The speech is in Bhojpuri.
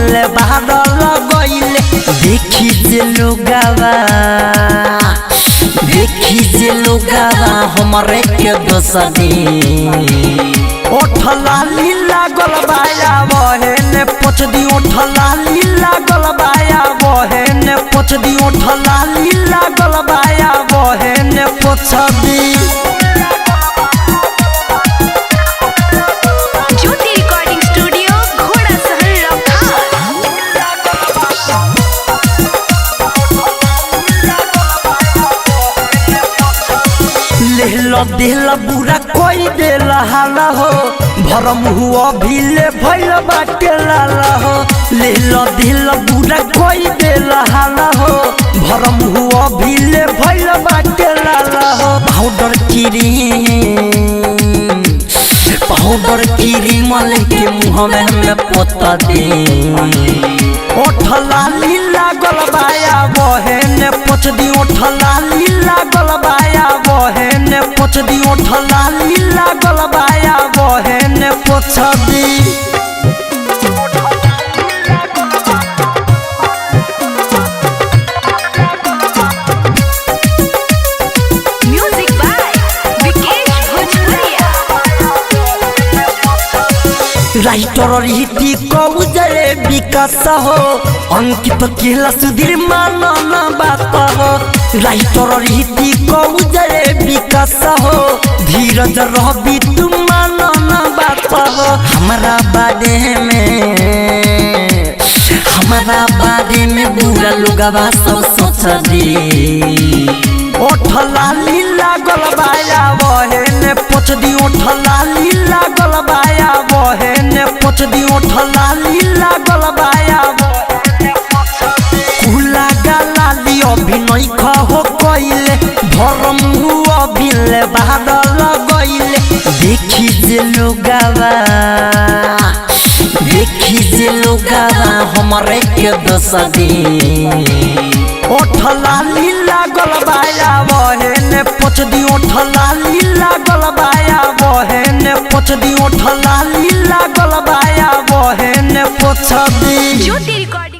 अभिले बादल गइले देखी जे लोगावा हमरे के दोसदी ओठला लीला गलबाया बहने पोछदी ओठला लीला गलबाया बहने पोछदी ओठला लीला गलबाया बहने पोछदी ज्योति रिकॉर्डिंग स्टूडियो घोड़ा सहर लेहला देहला बुरा कोई देला हाला हो भरम हुआ भीले भइल बाटे लाला हो लेहला देहला बुरा कोई देला हाला हो भरम हुआ भीले भइल बाटे लाला हो पाउडर क्रीम लेके मुँह में हमें पोता दे ओठला लीला गलबाया बहने पोछदी ओठला लीला गलबाया बहने पोछदी ओठला लीला गलबाया बहने पोछदी म्यूजिक बाय विकेश भोजपुरिया। राइटर रीति कौजरे विकास हो अंकित केला सुधीर मानन बात हो राइटर रीति कौजरे विकास हो धीरज रवि तुम मानन बात हो हमारा बारे में बुरा लोगवा सब सोच दी ओठला लीला गलबाया बहने पोछदी ओठला लीला गलबाया बहने पोछदी ओठला लीला गलबाया कुला गाली अभिनय हो कइले भरम हुआ अभिले बादल गइले देखी जे लोगावा हमरे के दोसदी ओठला लीला गलबाया बहने पोछदी ओठला लीला गलबाया बहने पोछदी ओठला लीला गलबाया बहने पोछदी ज्योति रिकॉर्डिंग